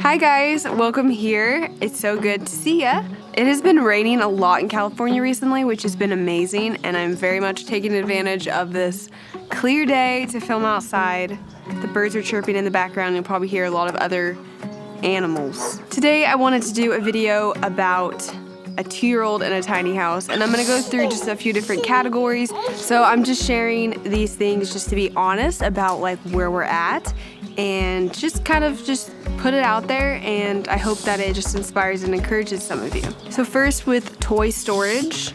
Hi guys, welcome here. It's so good to see ya. It has been raining a lot in California recently, which has been amazing, and I'm very much taking advantage of this clear day to film outside. The birds are chirping in the background. You'll probably hear a lot of other animals. Today I wanted to do a video about a 2-year-old in a tiny house, and I'm gonna go through just a few different categories. So I'm just sharing these things just to be honest about like where we're at and just kind of just put it out there, and I hope that it just inspires and encourages some of you. So first, with toy storage,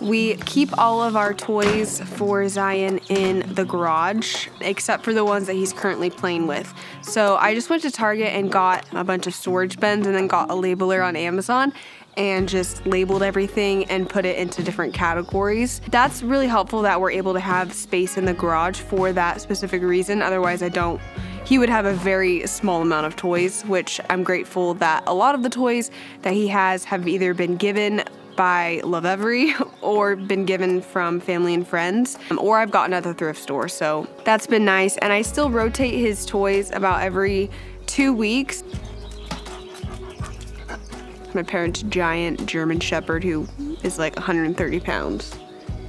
we keep all of our toys for Zion in the garage, except for the ones that he's currently playing with. So I just went to Target and got a bunch of storage bins and then got a labeler on Amazon and just labeled everything and put it into different categories. That's really helpful that we're able to have space in the garage for that specific reason. Otherwise, he would have a very small amount of toys, which I'm grateful that a lot of the toys that he has have either been given by Lovevery or been given from family and friends, or I've gotten at the thrift store, so that's been nice. And I still rotate his toys about every 2 weeks. My parents' giant German Shepherd who is like 130 pounds.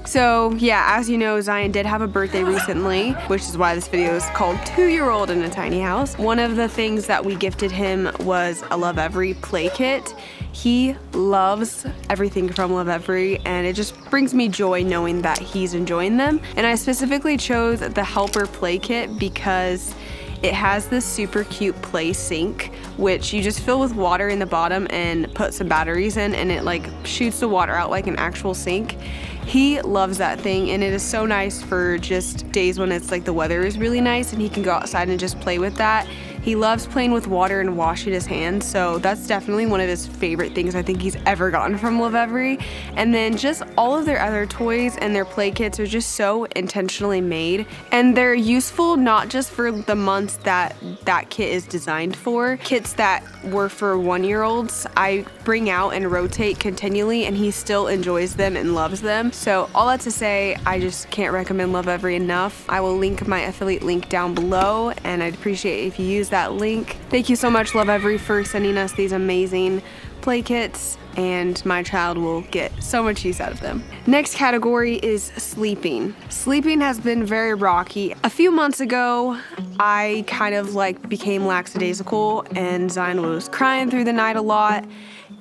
So yeah, as you know, Zion did have a birthday recently, which is why this video is called 2-year-old in a tiny house. One of the things that we gifted him was a Lovevery play kit. He loves everything from Lovevery, and it just brings me joy knowing that he's enjoying them. And I specifically chose the Helper play kit because it has this super cute play sink, which you just fill with water in the bottom and put some batteries in, and it like shoots the water out like an actual sink. He loves that thing, and it is so nice for just days when it's like the weather is really nice and he can go outside and just play with that. He loves playing with water and washing his hands, so that's definitely one of his favorite things I think he's ever gotten from Lovevery. And then just all of their other toys and their play kits are just so intentionally made, and they're useful not just for the months that that kit is designed for. Kits that were for 1-year-olds, I bring out and rotate continually, and he still enjoys them and loves them. So all that to say, I just can't recommend Lovevery enough. I will link my affiliate link down below, and I'd appreciate it if you use that link. Thank you so much, Lovevery, for sending us these amazing play kits, and my child will get so much use out of them. Next category is sleeping. Sleeping has been very rocky. A few months ago, I kind of like became lackadaisical, and Zion was crying through the night a lot,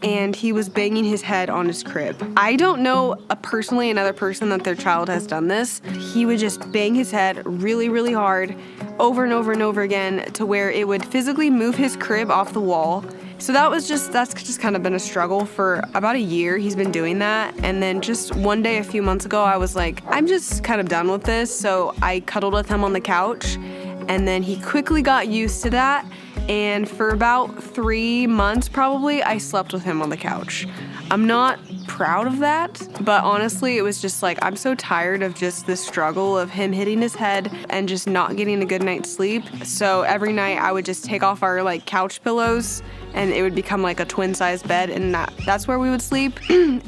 and he was banging his head on his crib. I don't know personally another person that their child has done this. He would just bang his head really, really hard over and over and over again to where it would physically move his crib off the wall. So that's just kind of been a struggle for about a year. He's been doing that. And then just one day a few months ago, I was like, I'm just kind of done with this. So I cuddled with him on the couch, and then he quickly got used to that. And for about 3 months probably, I slept with him on the couch. I'm not proud of that, but honestly, it was just like, I'm so tired of just the struggle of him hitting his head and just not getting a good night's sleep. So every night I would just take off our like couch pillows, and it would become like a twin-size bed, and that's where we would sleep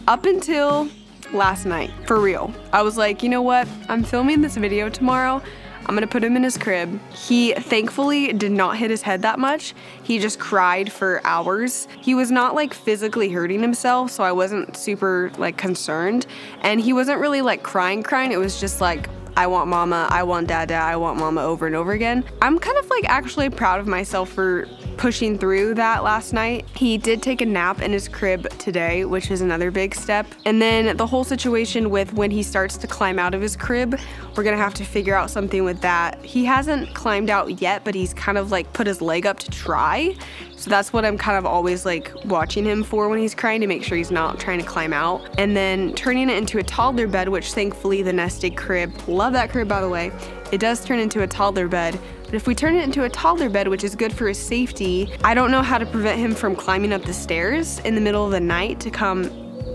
up until last night, for real. I was like, you know what? I'm filming this video tomorrow. I'm gonna put him in his crib. He thankfully did not hit his head that much. He just cried for hours. He was not like physically hurting himself, so I wasn't super like concerned. And he wasn't really like crying. It was just like, I want mama, I want dada, I want mama over and over again. I'm kind of like actually proud of myself for pushing through that last night. He did take a nap in his crib today, which is another big step. And then the whole situation with when he starts to climb out of his crib, we're gonna have to figure out something with that. He hasn't climbed out yet, but he's kind of like put his leg up to try. So that's what I'm kind of always like watching him for when he's crying, to make sure he's not trying to climb out. And then turning it into a toddler bed, which thankfully the Nest Egg crib, love that crib by the way, it does turn into a toddler bed. But if we turn it into a toddler bed, which is good for his safety, I don't know how to prevent him from climbing up the stairs in the middle of the night to come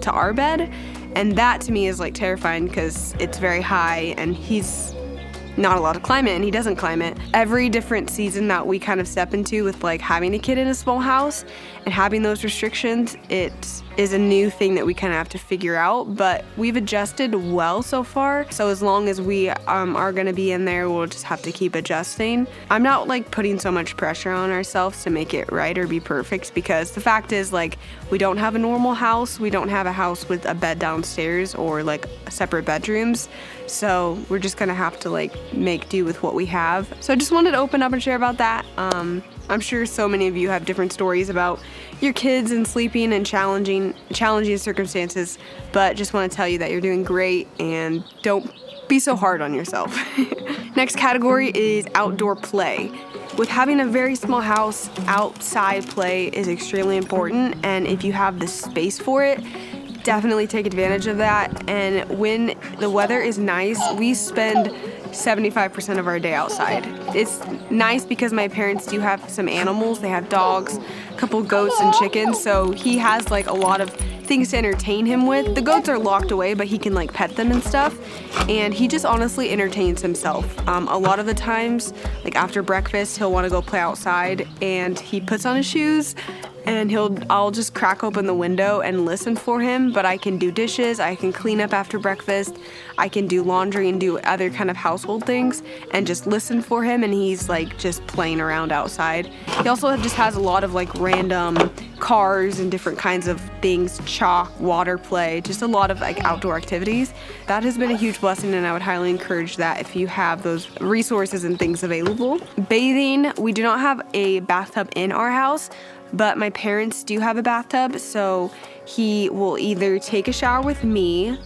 to our bed. And that to me is like terrifying because it's very high, and he's not allowed to climb it, and he doesn't climb it. Every different season that we kind of step into with like having a kid in a small house and having those restrictions, it is a new thing that we kind of have to figure out, but we've adjusted well so far. So as long as we are gonna be in there, we'll just have to keep adjusting. I'm not like putting so much pressure on ourselves to make it right or be perfect, because the fact is, like, we don't have a normal house. We don't have a house with a bed downstairs or like separate bedrooms. So we're just gonna have to like make do with what we have. So I just wanted to open up and share about that. I'm sure so many of you have different stories about your kids and sleeping and challenging circumstances, but just want to tell you that you're doing great and don't be so hard on yourself. Next category is outdoor play. With having a very small house, outside play is extremely important, and if you have the space for it, definitely take advantage of that. And when the weather is nice, we spend 75% of our day outside. It's nice because my parents do have some animals. They have dogs, a couple goats and chickens, so he has like a lot of things to entertain him with. The goats are locked away, but he can like pet them and stuff, and he just honestly entertains himself. A lot of the times, like after breakfast, he'll want to go play outside, and he puts on his shoes and I'll just crack open the window and listen for him. But I can do dishes, I can clean up after breakfast, I can do laundry and do other kind of household things and just listen for him, and he's like just playing around outside. He also just has a lot of like random cars and different kinds of things, chalk, water play, just a lot of like outdoor activities. That has been a huge blessing, and I would highly encourage that if you have those resources and things available. Bathing, we do not have a bathtub in our house, but my parents do have a bathtub, so he will either take a shower with me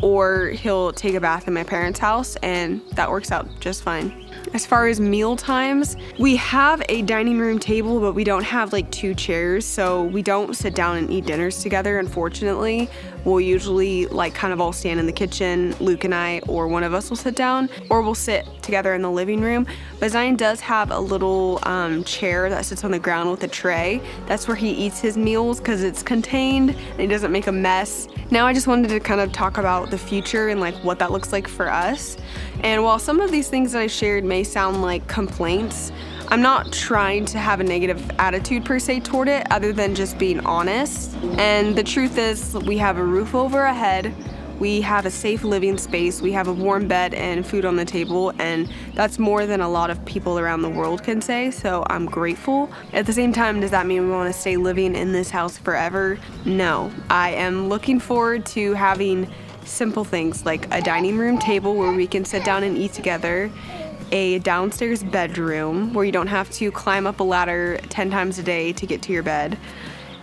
or he'll take a bath in my parents' house, and that works out just fine. As far as meal times, we have a dining room table, but we don't have like 2 chairs, so we don't sit down and eat dinners together, unfortunately. We'll usually like kind of all stand in the kitchen, Luke and I, or one of us will sit down, or we'll sit together in the living room. But Zion does have a little chair that sits on the ground with a tray. That's where he eats his meals because it's contained and he doesn't make a mess. Now I just wanted to kind of talk about the future and like what that looks like for us. And while some of these things that I shared may sound like complaints, I'm not trying to have a negative attitude per se toward it, other than just being honest. And the truth is, we have a roof over our head, we have a safe living space, we have a warm bed and food on the table, and that's more than a lot of people around the world can say, so I'm grateful. At the same time, does that mean we want to stay living in this house forever? No. I am looking forward to having simple things like a dining room table where we can sit down and eat together, a downstairs bedroom where you don't have to climb up a ladder 10 times a day to get to your bed,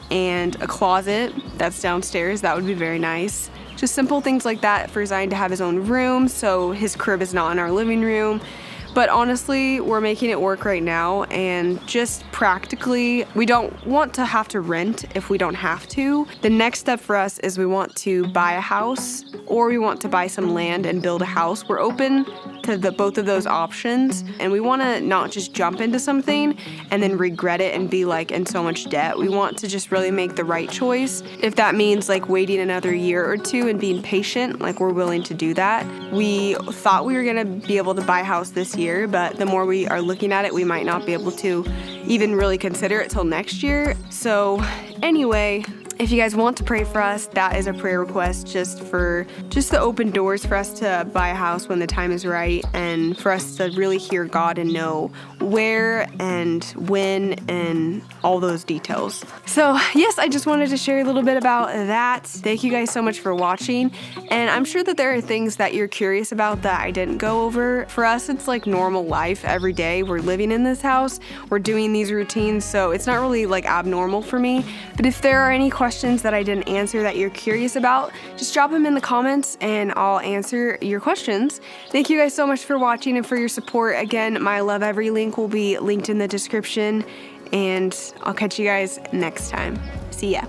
and a closet that's downstairs. That would be very nice. Just simple things like that for Zion to have his own room, so his crib is not in our living room. But honestly, we're making it work right now, and just practically, we don't want to have to rent if we don't have to. The next step for us is we want to buy a house, or we want to buy some land and build a house. We're open to both of those options, and we want to not just jump into something and then regret it and be like in so much debt. We want to just really make the right choice. If that means like waiting another year or two and being patient, like we're willing to do that. We thought we were gonna be able to buy a house this year, but the more we are looking at it, we might not be able to even really consider it till next year. So anyway, if you guys want to pray for us, that is a prayer request, just the open doors for us to buy a house when the time is right, and for us to really hear God and know where and when and all those details. So yes, I just wanted to share a little bit about that. Thank you guys so much for watching, and I'm sure that there are things that you're curious about that I didn't go over. For us, it's like normal life every day. We're living in this house, we're doing these routines, so it's not really like abnormal for me. But if there are any questions that I didn't answer that you're curious about, just drop them in the comments and I'll answer your questions. Thank you guys so much for watching and for your support. Again, my Love Every link will be linked in the description, and I'll catch you guys next time. See ya.